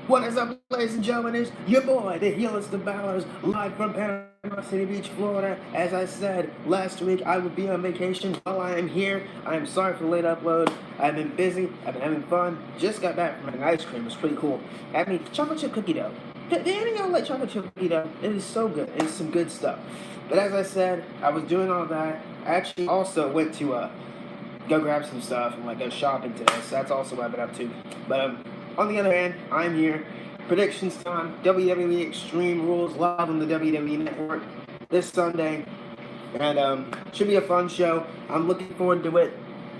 What is up, ladies and gentlemen? It's your boy, the Healist of Balors, live from Panama City Beach, Florida. As I said last week, I would be on vacation. While I am here, I am sorry for the late upload. I've been busy. I've been having fun. Just got back from having ice cream. It was pretty cool. Had me chocolate chip cookie dough. Did any of y'all like chocolate chip cookie dough? It is so good. It's some good stuff. But as I said, I was doing all that. I actually also went to go grab some stuff and go shopping today. So that's also what I've been up to. But on the other hand, I'm here. Predictions time. WWE Extreme Rules live on the WWE Network this Sunday, and should be a fun show. I'm looking forward to it.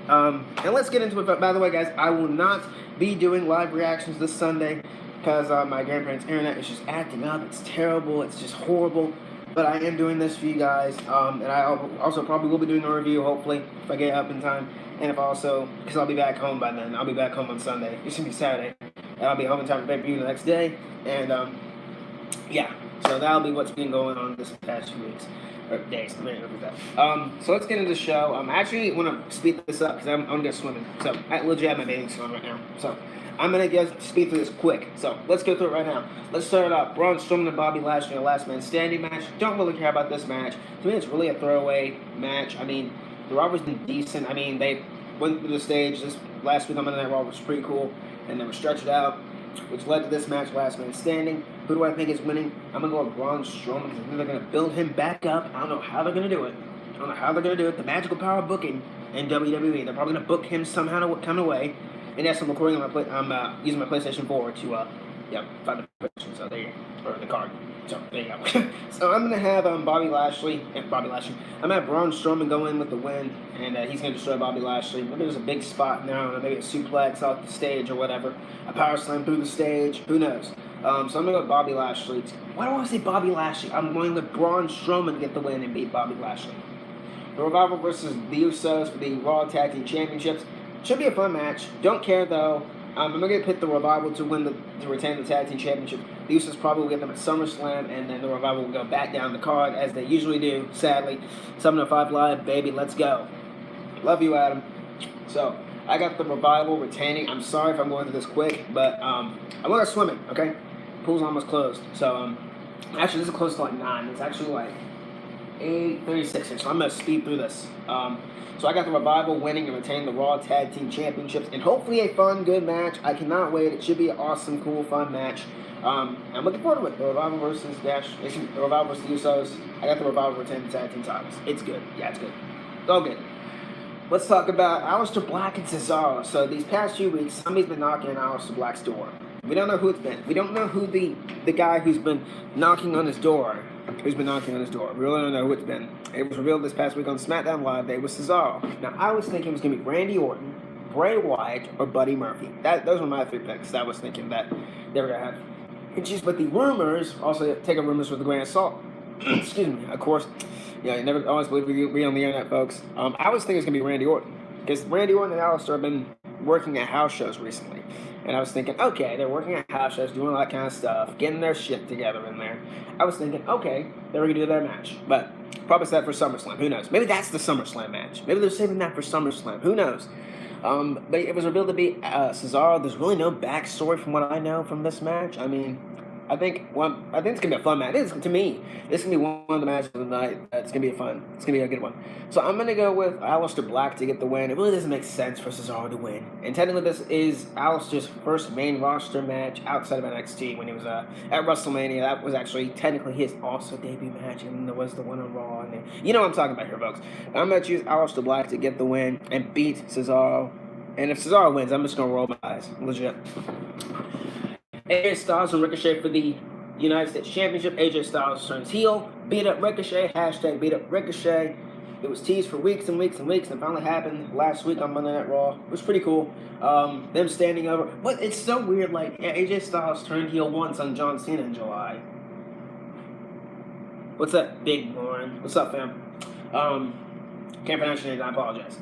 And let's get into it. But by the way, guys, I will not be doing live reactions this Sunday because my grandparents' internet is just acting up. It's terrible. It's just horrible. But I am doing this for you guys, and I also probably will be doing a review, hopefully, if I get up in time. And if also, because I'll be back home by then. I'll be back home on Sunday. It's going to be Saturday. And I'll be home in time for pay-per-view the next day. And, yeah. So that'll be what's been going on this past few weeks. Or days. So let's get into the show. I actually want to speed this up because I'm going to go swimming. So I legit have my bathing suit on right now. So I'm going to speed through this quick. So let's go through it right now. Let's start it off. Braun Strowman and Bobby Lashley in a last man standing match. Don't really care about this match. To me, it's really a throwaway match. I mean, the Raw was decent. I mean, they went through the stage this last week on Monday Night Raw, was pretty cool. And they were stretched out, which led to this match, last man standing. Who do I think is winning? I'm going to go with Braun Strowman because I think they're going to build him back up. I don't know how they're going to do it. The magical power of booking in WWE. They're probably going to book him somehow kind of way. And yes, I'm recording on I'm using my PlayStation 4 to find the picture. So there you go, or the card. So there you go. So I'm gonna have Bobby Lashley. I'm gonna have Braun Strowman go in with the win, and he's gonna destroy Bobby Lashley. Maybe there's a big spot in there. I don't know, maybe a suplex off the stage or whatever. A power slam through the stage. Who knows? So I'm gonna go with Bobby Lashley. Why do I want to say Bobby Lashley? I'm going with Braun Strowman to get the win and beat Bobby Lashley. The Revival versus the Usos for the Raw Tag Team Championships. Should be a fun match. Don't care though. I'm going to pick the Revival to retain the Tag Team Championship. The Usos probably will get them at SummerSlam, and then the Revival will go back down the card as they usually do, sadly. 705 Live, baby, let's go. Love you, Adam. So, I got the Revival retaining. I'm sorry if I'm going through this quick, but I'm going to go swimming, okay? Pool's almost closed. So, actually, this is close to 9. It's actually 8:36, so I'm going to speed through this. So I got the Revival winning and retaining the Raw Tag Team Championships, and hopefully a fun, good match. I cannot wait. It should be an awesome, cool, fun match. I'm looking forward to it. The Revival versus the Revival versus the Usos. I got the Revival retaining the Tag Team titles. It's good. Yeah, it's good. It's all good. Let's talk about Aleister Black and Cesaro. So these past few weeks, somebody's been knocking on Aleister Black's door. We don't know who it's been. We don't know who the guy who's been knocking on his door. We really don't know who it's been. It was revealed this past week on SmackDown Live that it was Cesaro. Now, I was thinking it was going to be Randy Orton, Bray Wyatt, or Buddy Murphy. Those were my 3 picks. I was thinking that they were going to have. But the rumors, also take a rumors with a grain of salt. Excuse me. Of course, you never always believe we on the internet, folks. I was thinking it's going to be Randy Orton. Because Randy Orton and Aleister have been working at house shows recently. And I was thinking, okay, they're working at house shows, doing all that kind of stuff, getting their shit together in there. I was thinking, okay, they were going to do their match. But probably set for SummerSlam. Who knows? Maybe that's the SummerSlam match. Maybe they're saving that for SummerSlam. Who knows? But it was revealed to be Cesaro. There's really no backstory from what I know from this match. I mean, I think it's going to be a fun match. To me, this is going to be one of the matches of the night. It's going to be fun. It's going to be a good one. So I'm going to go with Aleister Black to get the win. It really doesn't make sense for Cesaro to win. And technically, this is Aleister's first main roster match outside of NXT when he was at WrestleMania. That was actually technically his also debut match, and there was the one on Raw. And you know what I'm talking about here, folks. I'm going to choose Aleister Black to get the win and beat Cesaro. And if Cesaro wins, I'm just going to roll my eyes. Legit. AJ Styles and Ricochet for the United States Championship. AJ Styles turns heel, beat up Ricochet, hashtag beat up Ricochet. It was teased for weeks and weeks and weeks, and finally happened last week on Monday Night Raw. It was pretty cool. Them standing over. But it's so weird, AJ Styles turned heel once on John Cena in July. What's up, Big Lauren? What's up, fam? Can't pronounce your name, I apologize.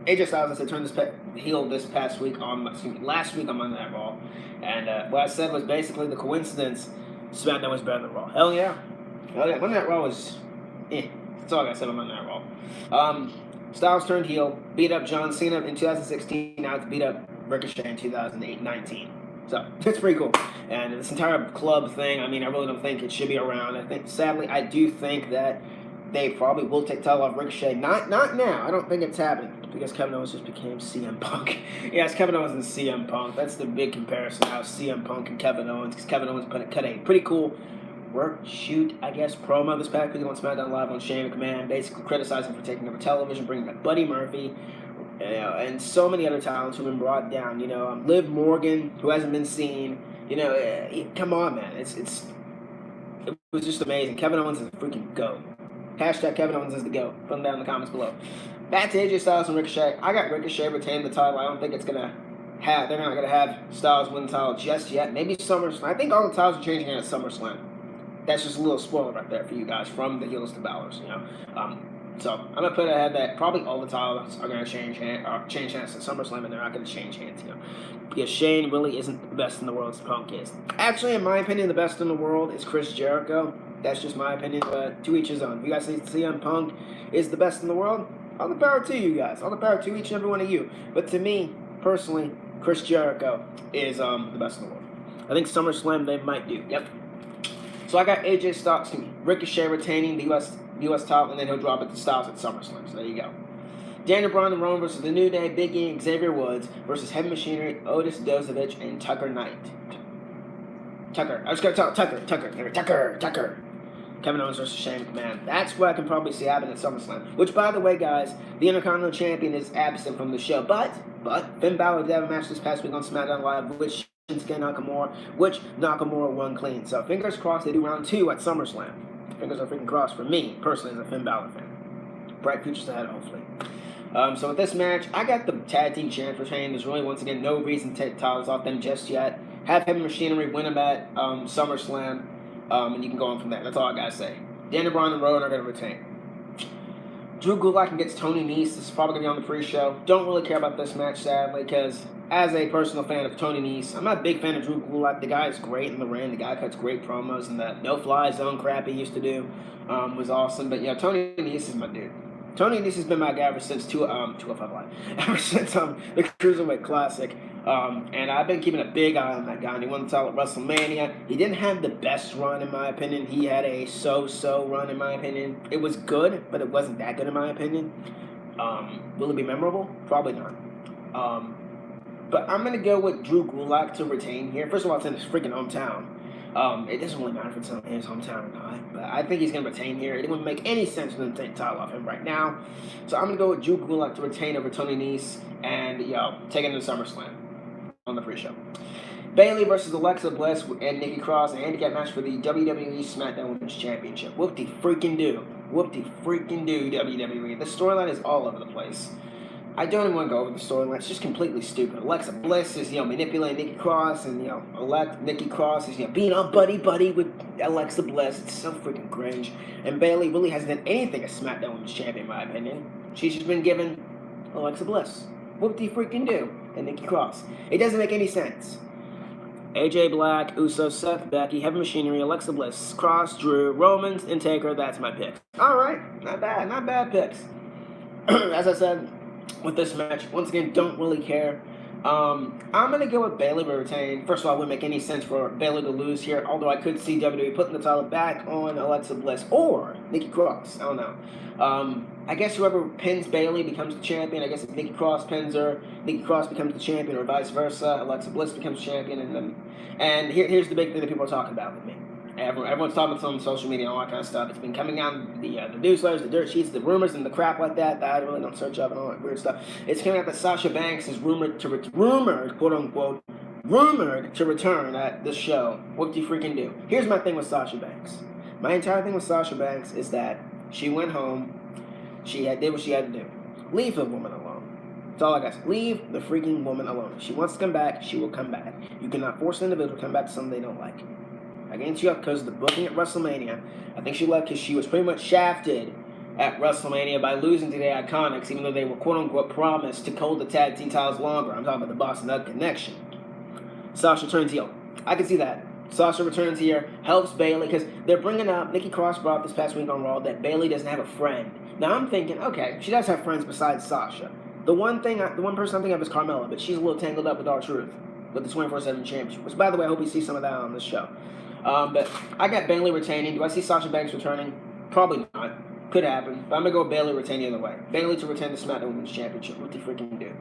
AJ Styles, I said, turned heel this last week on Monday Night Raw. And what I said was basically the coincidence SmackDown was better than Raw. Hell yeah. Monday Night Raw was That's all I got to say on Monday Night Raw. Styles turned heel, beat up John Cena in 2016. Now it's beat up Ricochet in 2019. So it's pretty cool. And this entire club thing, I mean, I really don't think it should be around. I think, sadly, I do think that they probably will take title off Ricochet. Not now. I don't think it's happening because Kevin Owens just became CM Punk. Yes, Kevin Owens and CM Punk. That's the big comparison now, CM Punk and Kevin Owens. Because Kevin Owens cut a pretty cool shoot, I guess, promo this past week on SmackDown Live on Shane McMahon, basically criticizing for taking over television, bringing back Buddy Murphy, and so many other talents who've been brought down. Liv Morgan, who hasn't been seen. Come on, man. It was just amazing. Kevin Owens is a freaking GOAT. Hashtag Kevin Owens is the GOAT. Put them down in the comments below. Back to AJ Styles and Ricochet. I got Ricochet retaining the title. I don't think they're not gonna have Styles win the title just yet. Maybe SummerSlam. I think all the titles are changing at SummerSlam. That's just a little spoiler right there for you guys, from the heels to Balor's, So I'm gonna put ahead that probably all the titles are gonna change hands at SummerSlam, and they're not gonna change hands, because Shane really isn't the best in the world as Punk is. Actually, in my opinion, the best in the world is Chris Jericho. That's just my opinion, but to each his own. If you guys think CM Punk is the best in the world, all the power to you guys. All the power to each and every one of you. But to me, personally, Chris Jericho is the best in the world. I think SummerSlam they might do. Yep. So I got AJ Styles, Ricochet retaining the U.S. title, and then he'll drop it to Styles at SummerSlam. So there you go. Daniel Bryan and Rowan versus The New Day, Big E, Xavier Woods versus Heavy Machinery, Otis Dozovich, and Tucker Knight. Tucker. I was going to tell Tucker. Kevin Owens versus Shane McMahon. That's what I can probably see happen at SummerSlam. Which, by the way, guys, the Intercontinental Champion is absent from the show. But Finn Balor did have a match this past week on SmackDown Live, which Nakamura won clean. So fingers crossed they do round 2 at SummerSlam. Fingers are freaking crossed for me, personally, as a Finn Balor fan. Bright futures ahead, hopefully. So with this match, I got the tag team champs retaining. There's really, once again, no reason to take titles off them just yet. Have Heavy Machinery win them at SummerSlam, and you can go on from there. That's all I gotta say. Daniel Bryan and Rowan are gonna retain. Drew Gulak against Tony Nese. This is probably gonna be on the pre-show. Don't really care about this match, sadly, because as a personal fan of Tony Nese, I'm not a big fan of Drew Gulak. The guy is great in the ring. The guy cuts great promos, and the no-fly zone crap he used to do was awesome. But yeah, Tony Nese is my dude. Tony Nese has been my guy ever since 205 Live. Ever since the Cruiserweight Classic. And I've been keeping a big eye on that guy. And he won the title at WrestleMania. He didn't have the best run, in my opinion. He had a so-so run, in my opinion. It was good, but it wasn't that good, in my opinion. Will it be memorable? Probably not. But I'm going to go with Drew Gulak to retain here. First of all, it's in his freaking hometown. It doesn't really matter if it's in his hometown or not, but I think he's going to retain here. It wouldn't make any sense for them to take the title off him right now. So I'm going to go with Drew Gulak to retain over Tony Nese and, take it to SummerSlam on the pre-show. Bayley versus Alexa Bliss and Nikki Cross, a handicap match for the WWE SmackDown Women's Championship. Whoop-de-freaking-do. Whoop-de-freaking-do, WWE. The storyline is all over the place. I don't even want to go over the storyline. It's just completely stupid. Alexa Bliss is, manipulating Nikki Cross, and, Nikki Cross is, being all buddy-buddy with Alexa Bliss. It's so freaking cringe. And Bayley really hasn't done anything as SmackDown Women's Champion, in my opinion. She's just been given Alexa Bliss. Whoop-de-freaking-do. And Nikki Cross. It doesn't make any sense. AJ Black, Uso, Seth, Becky, Heavy Machinery, Alexa Bliss, Cross, Drew, Romans, and Taker. That's my pick. All right. Not bad picks. As I said, with this match, once again, don't really care. I'm going to go with Bayley to retain. First of all, it wouldn't make any sense for Bayley to lose here, although I could see WWE putting the title back on Alexa Bliss or Nikki Cross. I don't know. I guess whoever pins Bayley becomes the champion. I guess if Nikki Cross pins her, Nikki Cross becomes the champion, or vice versa. Alexa Bliss becomes champion. And here's the big thing that people are talking about with me. Everyone's talking about it on social media and all that kind of stuff. It's been coming out, the newsletters, the dirt sheets, the rumors, and the crap like that I really don't search up and all that weird stuff. It's coming out that Sasha Banks is rumored, quote unquote, to return at this show. What do you freaking do? Here's my thing with Sasha Banks. My entire thing with Sasha Banks is that she went home, did what she had to do. Leave the woman alone. That's all I got. Leave the freaking woman alone. If she wants to come back, she will come back. You cannot force an individual to come back to something they don't like. I guarantee you, because of the booking at WrestleMania, I think she left because she was pretty much shafted at WrestleMania by losing to the Iconics, even though they were quote-unquote promised to hold the tag team titles longer. I'm talking about the Boston Nut Connection. Sasha turns heel. I can see that. Sasha returns here, helps Bayley, because they're bringing up, Nikki Cross brought up this past week on Raw, that Bayley doesn't have a friend. Now I'm thinking, okay, she does have friends besides Sasha. The one person I'm thinking of is Carmella, but she's a little tangled up with R-Truth, with the 24/7 championship. Which, by the way, I hope we see some of that on this show. But I got Bayley retaining. Do I see Sasha Banks returning? Probably not. Could happen. But I'm going to go with Bayley retaining the other way. Bayley to retain the SmackDown Women's Championship. What they freaking do?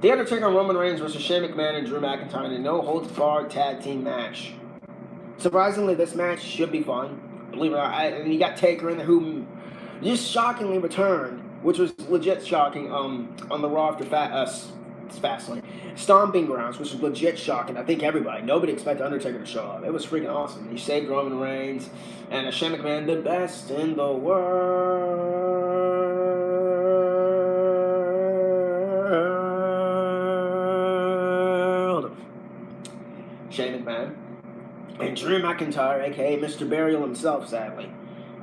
The Undertaker and Roman Reigns versus Shane McMahon and Drew McIntyre in a no-holds-barred tag team match. Surprisingly, this match should be fun. Believe it or not. And you got Taker in there who just shockingly returned, which was legit shocking on the Raw after Fastlane. Stomping Grounds, which was legit shocking. I think everybody, nobody expected Undertaker to show up. It was freaking awesome. He saved Roman Reigns and Shane McMahon, the best in the world. Shane McMahon and Drew McIntyre, aka Mr. Burial himself, sadly.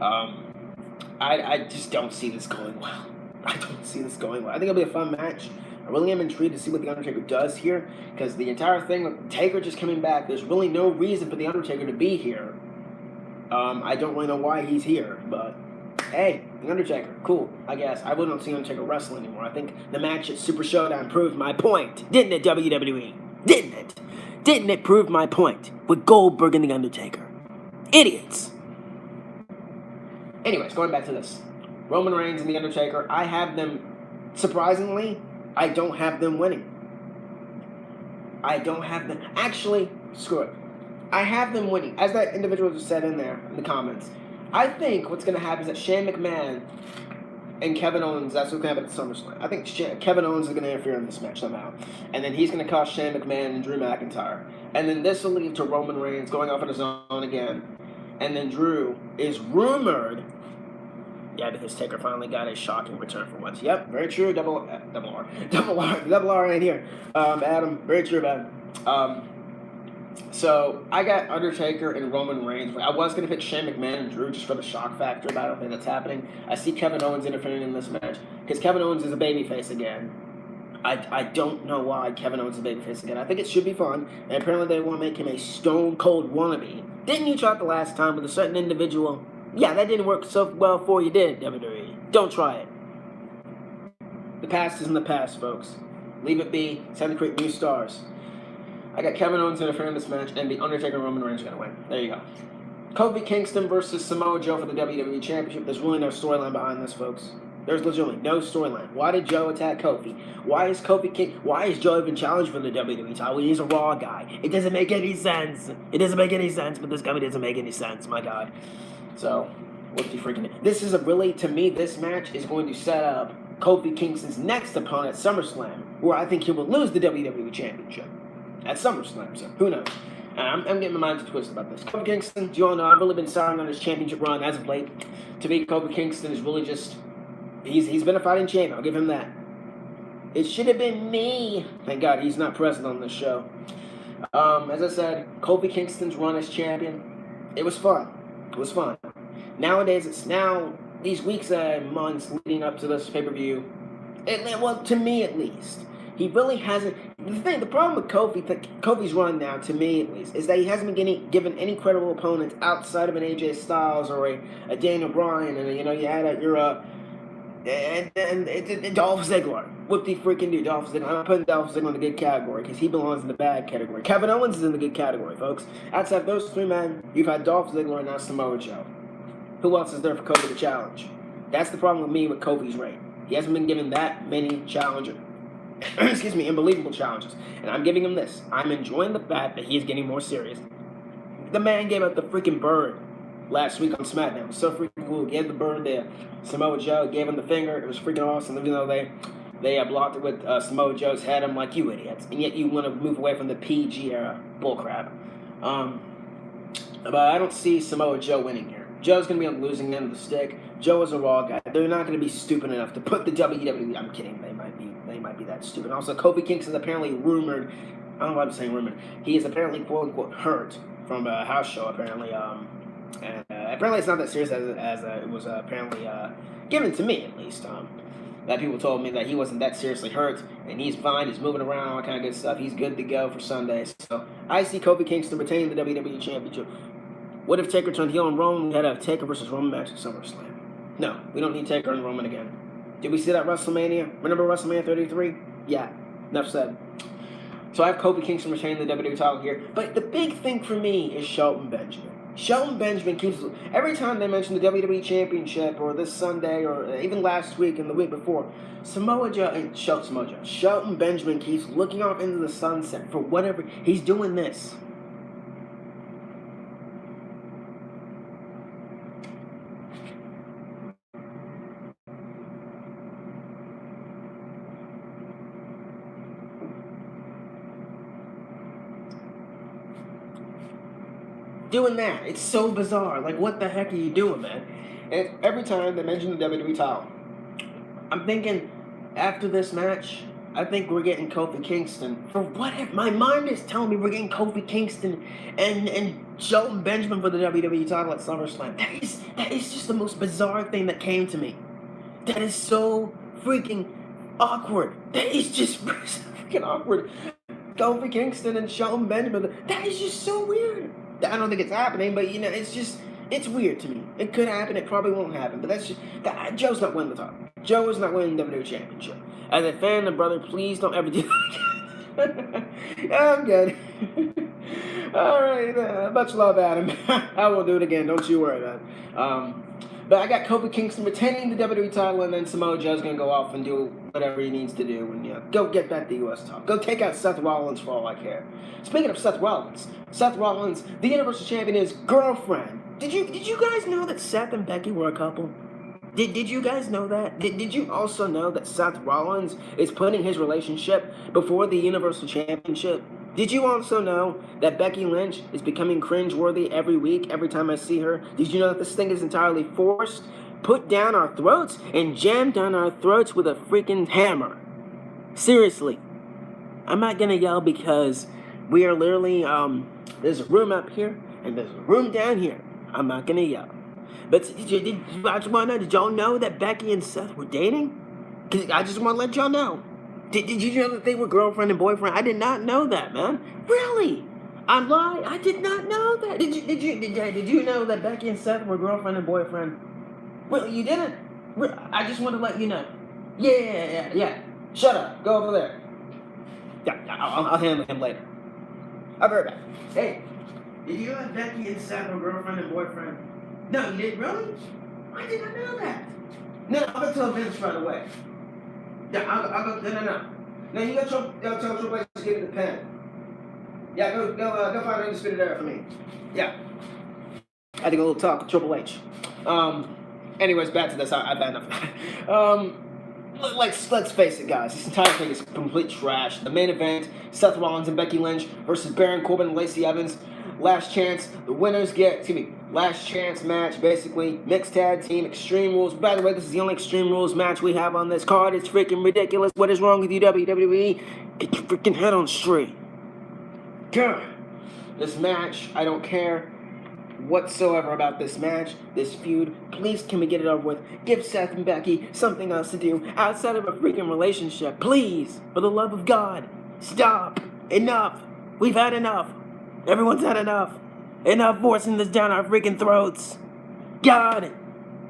I just don't see this going well. I don't see this going well. I think it'll be a fun match. I really am intrigued to see what The Undertaker does here, because the entire thing with Taker just coming back, there's really no reason for The Undertaker to be here. I don't really know why he's here, but hey, The Undertaker, cool, I guess. I wouldn't see Undertaker wrestle anymore. I think the match at Super Showdown proved my point. Didn't it, WWE? Didn't it? Didn't it prove my point with Goldberg and The Undertaker? Idiots. Anyways, going back to this. Roman Reigns and The Undertaker, I have them, surprisingly, I don't have them winning. I don't have them, actually, screw it. I have them winning. As that individual just said in there, in the comments, I think what's going to happen is that Shane McMahon and Kevin Owens, that's what's going to happen at SummerSlam. I think Kevin Owens is going to interfere in this match somehow. And then he's going to cost Shane McMahon and Drew McIntyre. And then this will lead to Roman Reigns going off on his own again. And then Drew is rumored. Yeah, because Taker finally got a shocking return for once. Yep, very true. Double R in here. Adam, very true, man. So I got Undertaker and Roman Reigns. I was going to pick Shane McMahon and Drew just for the shock factor, but I don't think that's happening. I see Kevin Owens interfering in this match because Kevin Owens is a babyface again. I don't know why Kevin Owens is a babyface again. I think it should be fun, and apparently they want to make him a stone cold wannabe. Didn't you try it the last time with a certain individual? Yeah, that didn't work so well for you, did it, WWE? Don't try it. The past is in the past, folks. Leave it be. It's time to create new stars. I got Kevin Owens interfering in this match, and The Undertaker and Roman Reigns are going to win. There you go. Kofi Kingston versus Samoa Joe for the WWE Championship. There's really no storyline behind this, folks. There's legitimately no storyline. Why did Joe attack Kofi? Why is Joe even challenged for the WWE title? He's a Raw guy. It doesn't make any sense. It doesn't make any sense, but this guy doesn't make any sense. My God. So, what the freaking... This is to me, this match is going to set up Kofi Kingston's next opponent at SummerSlam, where I think he will lose the WWE Championship at SummerSlam, so who knows? I'm getting my mind twisted about this. Kofi Kingston, do you all know, I've really been souring on his championship run as of late. To me, Kofi Kingston is really just... He's been a fighting champion, I'll give him that. It should have been me. Thank God he's not present on this show. As I said, Kofi Kingston's run as champion, it was fun. It was fun. Nowadays, it's now, these weeks and months leading up to this pay-per-view, well, to me at least, he really hasn't, the problem with Kofi's run now, to me at least, is that he hasn't been given any credible opponents outside of an AJ Styles or a Daniel Bryan, and you had and Dolph Ziggler. What the freaking do, Dolph Ziggler? I'm not putting Dolph Ziggler in the good category because he belongs in the bad category. Kevin Owens is in the good category, folks. Outside of those three men, you've had Dolph Ziggler and now Samoa Joe. Who else is there for Kofi to challenge? That's the problem with me with Kofi's reign. He hasn't been given that many challenges. Excuse me, unbelievable challenges. And I'm giving him this. I'm enjoying the fact that he is getting more serious. The man gave out the freaking bird last week on SmackDown. It was so freaking cool. He gave the bird there. Samoa Joe gave him the finger. It was freaking awesome. Even though they blocked it with Samoa Joe's head. I'm like, you idiots. And yet you want to move away from the PG era. Bullcrap. But I don't see Samoa Joe winning here. Joe's going to be on the losing end of the stick. Joe is a Raw guy. They're not going to be stupid enough to put the WWE... I'm kidding. They might be that stupid. Also, Kofi Kingston is apparently rumored... I don't know why I'm saying rumored. He is apparently, quote-unquote, hurt from a house show, apparently. And apparently it's not that serious as it was apparently given to me, at least. That people told me that he wasn't that seriously hurt, and he's fine, he's moving around, all that kind of good stuff. He's good to go for Sunday. So I see Kofi Kingston retaining the WWE Championship. What if Taker turned heel on Roman? We had a Taker versus Roman match at SummerSlam. No, we don't need Taker and Roman again. Did we see that WrestleMania? Remember WrestleMania 33? Yeah, enough said. So I have Kofi Kingston retaining the WWE title here. But the big thing for me is Shelton Benjamin. Shelton Benjamin keeps, every time they mention the WWE Championship or this Sunday or even last week and the week before, Shelton Benjamin keeps looking off into the sunset for whatever, he's doing this. Doing that. It's so bizarre. Like, what the heck are you doing, man? And every time they mention the WWE title, I'm thinking, after this match, I think we're getting Kofi Kingston. For whatever. My mind is telling me we're getting Kofi Kingston and Shelton Benjamin for the WWE title at SummerSlam. That is just the most bizarre thing that came to me. That is so freaking awkward. That is just freaking awkward. Kofi Kingston and Shelton Benjamin. That is just so weird. I don't think it's happening, but it's weird to me. It could happen, it probably won't happen, but that's just, Joe's not winning the title. Joe is not winning the WWE Championship. As a fan and brother, please don't ever do that again. I'm good. Alright, much love, Adam. I won't do it again, don't you worry about it. But I got Kofi Kingston retaining the WWE title, and then Samoa Joe's going to go off and do whatever he needs to do and go get back the U.S. title. Go take out Seth Rollins for all I care. Speaking of Seth Rollins, the Universal Champion, is girlfriend. Did you guys know that Seth and Becky were a couple? Did you guys know that? Did you also know that Seth Rollins is putting his relationship before the Universal Championship? Did you also know that Becky Lynch is becoming cringeworthy every week, every time I see her? Did you know that this thing is entirely forced, put down our throats, and jammed down our throats with a freaking hammer? Seriously. I'm not gonna yell because we are literally, there's a room up here, and there's a room down here. I'm not gonna yell. But did y'all know that Becky and Seth were dating? 'Cause I just want to let y'all know. Did you know that they were girlfriend and boyfriend? I did not know that, man. Really? I lied. I did not know that. Did you know that Becky and Seth were girlfriend and boyfriend? Well, you didn't. I just want to let you know. Yeah. Shut up. Go over there. Yeah, I'll handle him later. I'll be right back. Hey, did you know that Becky and Seth were girlfriend and boyfriend? No, you didn't. Really? I did not know that. No, I'm gonna tell Vince right away. Yeah, I'll go. No. No, you go tell Triple H to give me the pen. Yeah, go find an undisputed era for me. Yeah. I had to go a little talk with Triple H. Anyways, back to this. I've had enough. Let's face it, guys. This entire thing is complete trash. The main event: Seth Rollins and Becky Lynch versus Baron Corbin and Lacey Evans. Last chance. The winners get. Last chance match, basically. Mixed tag team, Extreme Rules. By the way, this is the only Extreme Rules match we have on this card. It's freaking ridiculous. What is wrong with you, WWE? Get your freaking head on straight. God. This match, I don't care whatsoever about this match, this feud. Please, can we get it over with? Give Seth and Becky something else to do outside of a freaking relationship. Please, for the love of God. Stop. Enough. We've had enough. Everyone's had enough. Enough forcing this down our freaking throats. God.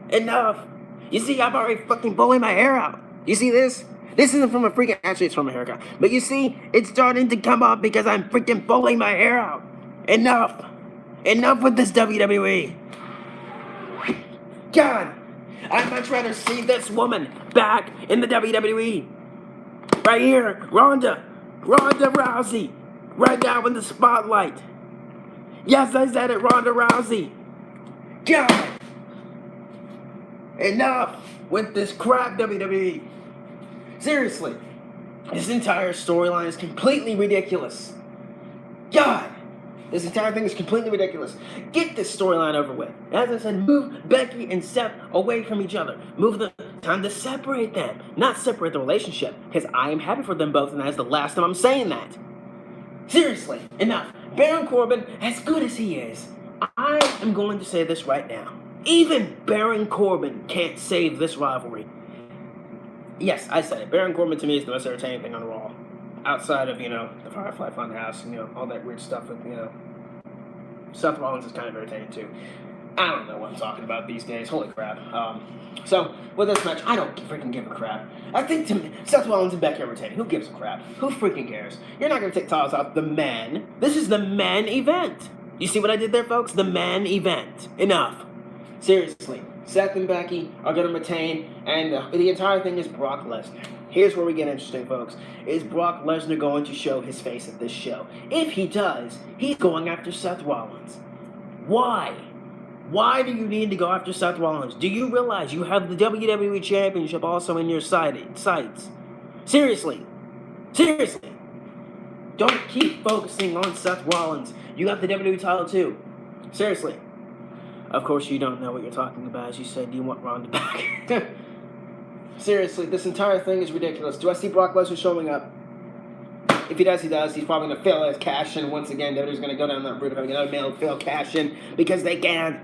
Enough. You see, I'm already fucking pulling my hair out. You see this? This isn't from a freaking... Actually, it's from a haircut. But you see, it's starting to come off because I'm freaking pulling my hair out. Enough. Enough with this WWE. God. I'd much rather see this woman back in the WWE. Right here. Ronda Rousey. Right now in the spotlight. Yes, I said it, Ronda Rousey. God. Enough with this crap, WWE. Seriously. This entire storyline is completely ridiculous. God. This entire thing is completely ridiculous. Get this storyline over with. As I said, move Becky and Seth away from each other. Time to separate them. Not separate the relationship. Because I am happy for them both, and that's the last time I'm saying that. Seriously, enough. Baron Corbin, as good as he is, I am going to say this right now. Even Baron Corbin can't save this rivalry. Yes, I said it. Baron Corbin to me is the most entertaining thing on Raw. Outside of, the Firefly Funhouse and, all that weird stuff with, Seth Rollins is kind of entertaining too. I don't know what I'm talking about these days. Holy crap. So, with this match, I don't freaking give a crap. I think to me, Seth Rollins and Becky are retaining. Who gives a crap? Who freaking cares? You're not going to take titles out the men. This is the men event. You see what I did there, folks? The men event. Enough. Seriously. Seth and Becky are going to retain, and the entire thing is Brock Lesnar. Here's where we get interesting, folks. Is Brock Lesnar going to show his face at this show? If he does, he's going after Seth Rollins. Why? Why do you need to go after Seth Rollins? Do you realize you have the WWE Championship also in your sights? Seriously. Seriously. Don't keep focusing on Seth Rollins. You got the WWE title too. Seriously. Of course you don't know what you're talking about, as you said you want Ronda back. Seriously, this entire thing is ridiculous. Do I see Brock Lesnar showing up? If he does, he does. He's probably going to fail his cash-in once again. WWE's going to go down that route of having another male fail cash-in because they can.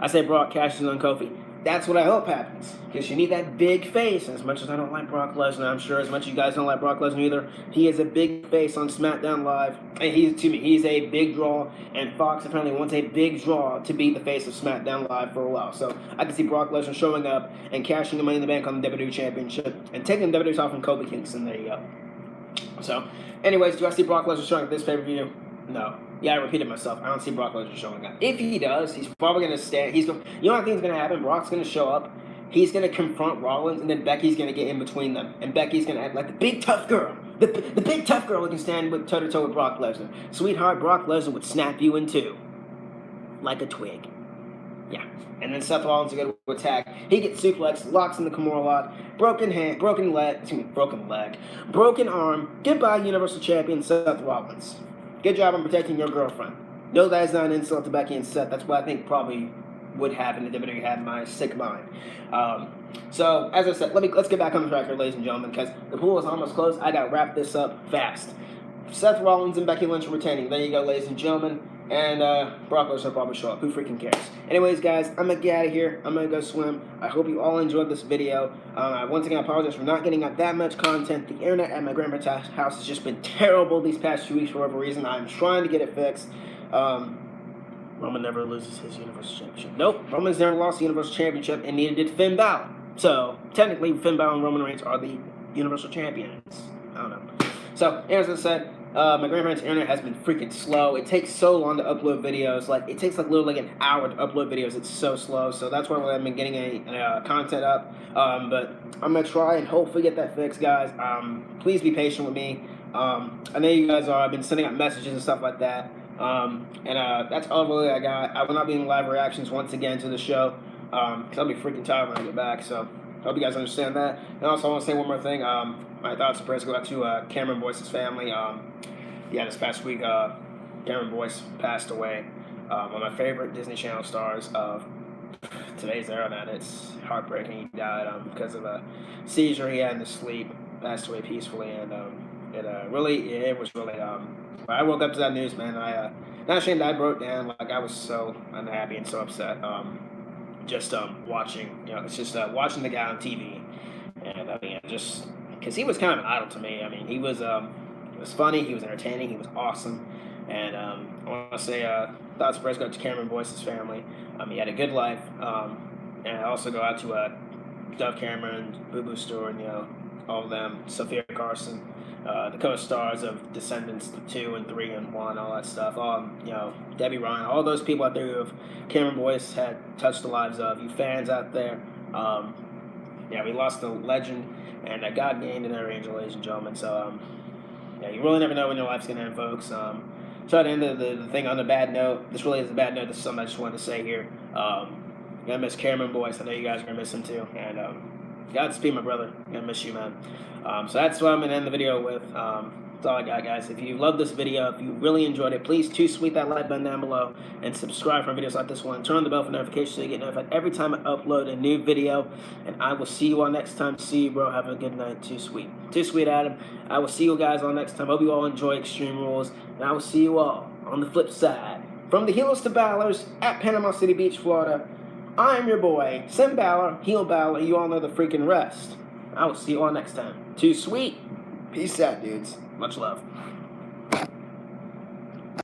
I say Brock cashes on Kofi. That's what I hope happens, because you need that big face. And as much as I don't like Brock Lesnar, I'm sure as much as you guys don't like Brock Lesnar either, he is a big face on SmackDown Live. And he's a big draw, and Fox apparently wants a big draw to be the face of SmackDown Live for a while. So I can see Brock Lesnar showing up and cashing the Money in the Bank on the WWE Championship and taking the WWE off from Kofi Kingston. There you go. So, anyways, do I see Brock Lesnar showing up this pay-per-view? No. Yeah, I repeated myself. I don't see Brock Lesnar showing up. If he does, he's probably going to stand. You know what I think is going to happen? Brock's going to show up. He's going to confront Rollins, and then Becky's going to get in between them. And Becky's going to act like the big tough girl. The big tough girl who can stand toe-to-toe with Brock Lesnar. Sweetheart, Brock Lesnar would snap you in two. Like a twig. Yeah. And then Seth Rollins is going to attack. He gets suplexed, locks in the Kimura lock, broken leg, broken arm. Goodbye, Universal Champion Seth Rollins. Good job on protecting your girlfriend. No, that is not an insult to Becky and Seth. That's what I think probably would happen if WWE had my sick mind. So, as I said, let's get back on the track here, ladies and gentlemen, because the pool is almost closed. I got to wrap this up fast. Seth Rollins and Becky Lynch are retaining. There you go, ladies and gentlemen. And Brock Lesnar will probably show up. Who freaking cares? Anyways, guys, I'm going to get out of here. I'm going to go swim. I hope you all enjoyed this video. Once again, I apologize for not getting out that much content. The internet at my grandparents' house has just been terrible these past 2 weeks for whatever reason. I'm trying to get it fixed. Roman never loses his Universal Championship. Nope, Roman's never lost the Universal Championship, and neither did Finn Balor. So, technically, Finn Balor and Roman Reigns are the Universal Champions. I don't know. So, as I said, my grandparents' internet has been freaking slow. It takes so long to upload videos. It takes literally an hour to upload videos. It's so slow. So that's why I haven't been getting any content up. But I'm going to try and hopefully get that fixed, guys. Please be patient with me. I know you guys are. I've been sending out messages and stuff like that. That's all really I got. I will not be in live reactions once again to the show. Because I'll be freaking tired when I get back. So I hope you guys understand that. And also I want to say one more thing. My thoughts and prayers go out to Cameron Boyce's family. This past week, Cameron Boyce passed away. One of my favorite Disney Channel stars of today's era, man. It's heartbreaking. He died because of a seizure he had in his sleep. Passed away peacefully, and it was really. I woke up to that news, man. Not ashamed, I broke down. I was so unhappy and so upset. Watching, it's just watching the guy on TV, and just because he was kind of an idol to me. He was funny, he was entertaining, he was awesome, and I want to say thoughts and prayers go out to Cameron Boyce's family. He had a good life, and I also go out to Dove Cameron, Boo Boo Stewart, all of them, Sophia Carson, the co-stars of Descendants 2 and 3 and 1, all that stuff. Debbie Ryan, all those people out there who have Cameron Boyce had touched the lives of. You fans out there, we lost a legend, and God gained another angel, ladies and gentlemen. So, you really never know when your life's going to end, folks. So to end the thing on a bad note, this really is a bad note. This is something I just wanted to say here. Gonna miss Cameron Boyce. I know you guys are gonna miss him too. And Godspeed, my brother. Gonna miss you, man. So that's what I'm gonna end the video with. That's all I got, guys. If you love this video, if you really enjoyed it, please sweet that like button down below and subscribe for videos like this one. Turn on the bell for notifications so you get notified every time I upload a new video. And I will see you all next time. See you, bro. Have a good night. Too sweet, Adam. I will see you guys all next time. Hope you all enjoy Extreme Rules, and I will see you all on the flip side. From the Healers to Balors at Panama City Beach, Florida. I am your boy, Sim Balor, Heel Balor. You all know the freaking rest. I will see you all next time. Too sweet. Peace out, dudes. Much love.